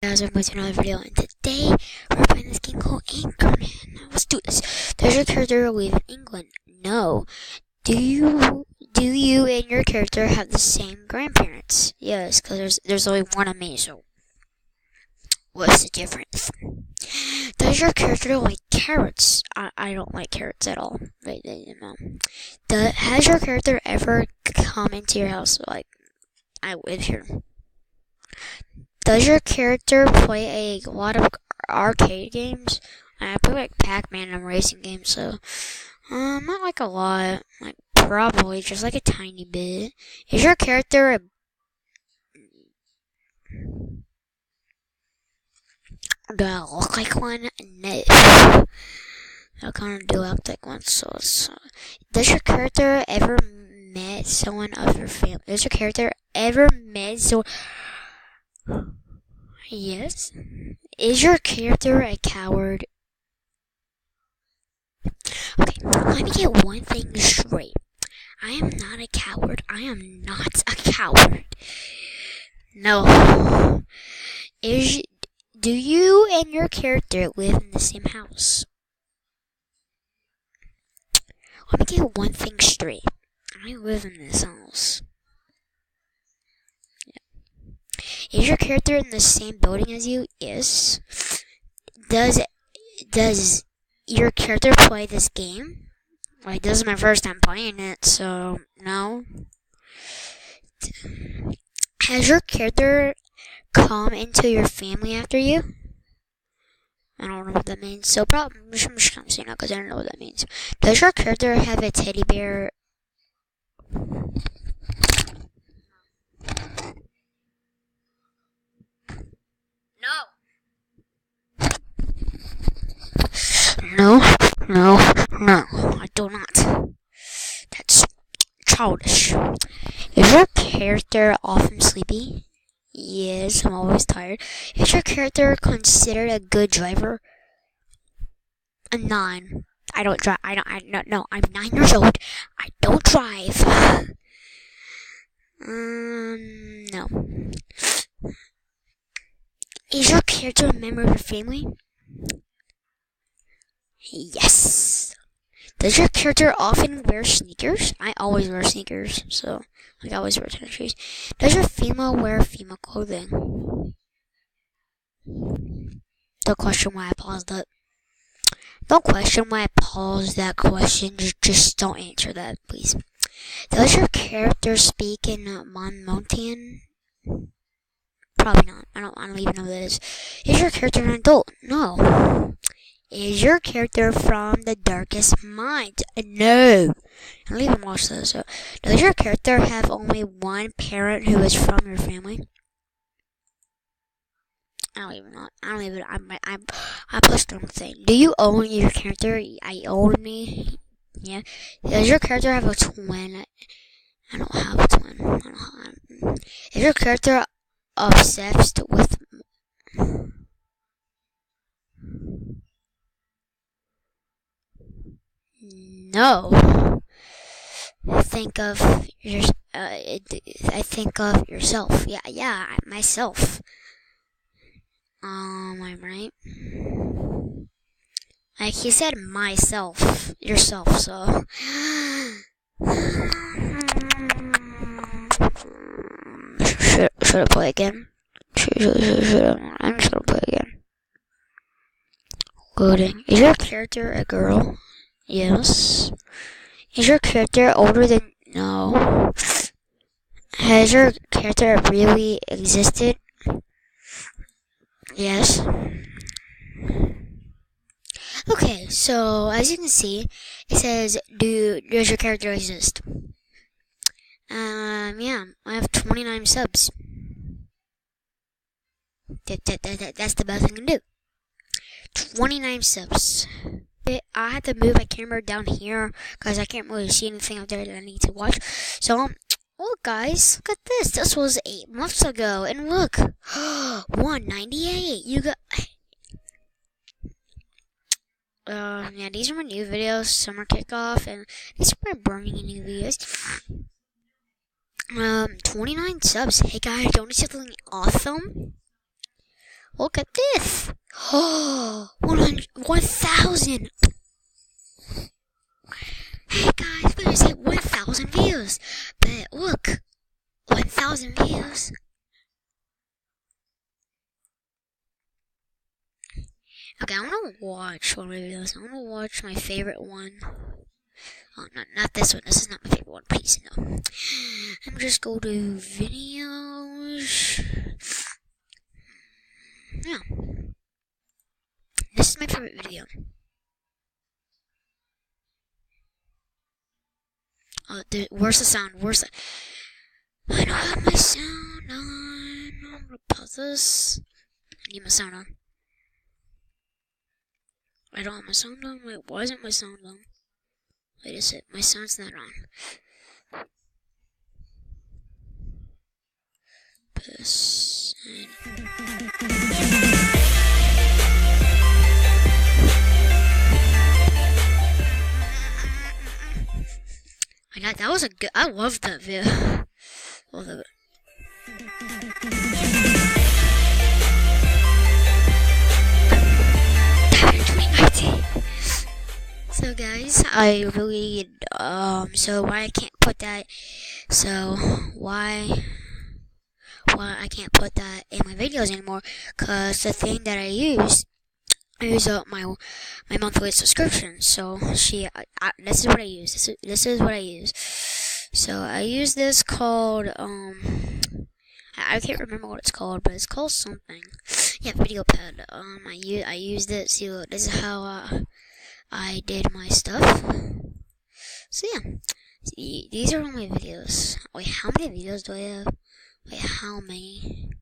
guys, welcome to another video, and today we're playing this game called Anchorman. Let's do this. Does your character live in England? No. Do you and your character have the same grandparents? Yes, because there's only one of me, so what's the difference? Does your character like carrots? I don't like carrots at all. Has your character ever come into your house? Like, I live here. Does your character play a lot of arcade games? I play like Pac-Man and racing games, so not like a lot, like probably just like a tiny bit. Is your character a do I look like one? No. I kind of do look like one, so does your character ever met someone of your family? Does your character ever met someone? Yes. Is your character a coward? Okay, let me get one thing straight. I am not a coward. I am not a coward. No. Do you and your character live in the same house? Let me get one thing straight. I live in this house. Is your character in the same building as you? Yes. Does your character play this game? Like, this is my first time playing it, so no. Has your character come into your family after you? I don't know what that means, so probably I'm just gonna say no because I don't know what that means. Does your character have a teddy bear? No, I do not. That's childish. Is your character often sleepy? Yes, I'm always tired. Is your character considered a good driver? A 9. I don't drive. No, I'm 9 years old. I don't drive. No. Is your character a member of your family? Yes. Does your character often wear sneakers? I always wear sneakers, so I always wear tennis shoes. Does your female wear female clothing? Don't question why I paused that. Don't question why I paused that question. Just don't answer that, please. Does your character speak in Monmouthanian? Probably not. I don't even know what that is. Is your character an adult? No. Is your character from The Darkest Mind? No. I don't even watch those. So, does your character have only one parent who is from your family? I pushed on the thing. Do you own your character? I own me. Yeah. Does your character have a twin? I don't have a twin. Is your character obsessed with? No. Think of yourself. Yeah, myself. I'm right. Like he said, myself, yourself. So. Should I play again? I'm just gonna play again. Loading. Is your character a girl? Yes. Is your character older than? No. Has your character really existed? Yes. Okay, so as you can see, it says, does your character exist? Yeah, I have 29 subs. That's the best thing I can do. 29 subs. I had to move my camera down here because I can't really see anything up there that I need to watch. So, look guys, look at this. This was 8 months ago, and look, 198. You got. Yeah, these are my new videos, summer kickoff, and these are my brand new videos. 29 subs. Hey guys, don't you see something awesome? Look at this. Oh, 1,000. Hey guys, we just hit 1,000 views. But look, 1,000 views. Okay, I'm gonna watch one of my videos. I'm gonna watch my favorite one. Oh, not this one. This is not my favorite one. Please, no. I'm just go to videos. Yeah. This is my favorite video. Where's the sound? I don't have my sound on. I'm gonna pause this. I need my sound on. I don't have my sound on. Wait, why isn't my sound on? Wait a sec, my sound's not on. That was a good. I loved that video. Love it. So guys, I really so why I can't put that why I can't put that in my videos anymore, cause the thing that I use my monthly subscription. So this is what I use. This is what I use. So I use this called I can't remember what it's called, but it's called something. Yeah, VideoPad. I used it. See, look, this is how I did my stuff. So yeah, see, these are all my videos. Wait, how many videos do I have? Wait, how many?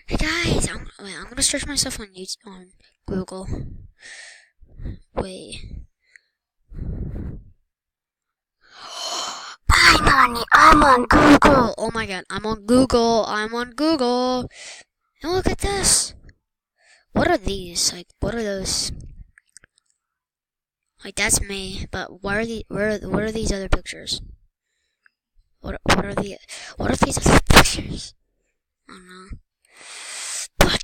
Hey guys, I'm gonna search myself on YouTube, on Google. Wait. I'm on Google. Oh my god, I'm on Google. And look at this. What are these? Like, what are those? Like, that's me. But where are these other pictures? What are these other pictures? I don't know. But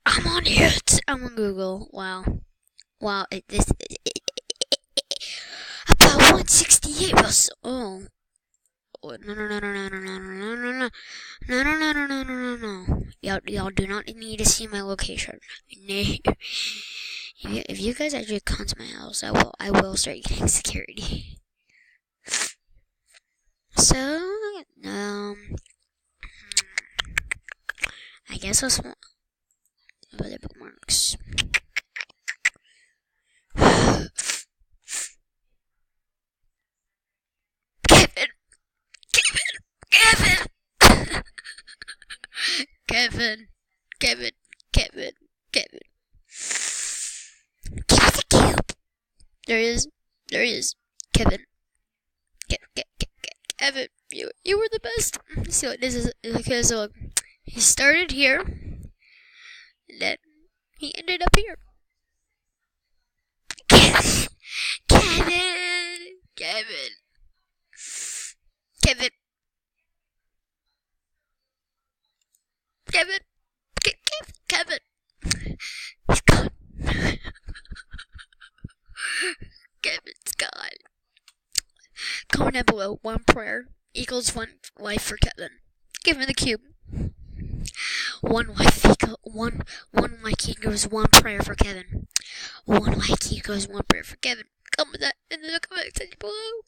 I'm on it. I'm on Google. Wow. About 168 was. Oh. No. Y'all do not need to see my location. If you guys actually come to my house, I will start getting security. So, I guess I'll want other bookmarks. Kevin. Give me the cube. There he is. Kevin. Kevin, you were the best. So this is because he started here, and then he ended up here. Kevin. He's gone. Kevin's gone. Comment down below. One prayer equals one life for Kevin. Give me the cube. One like equals one prayer for Kevin. One like equals one prayer for Kevin. Comment that in the comment section below.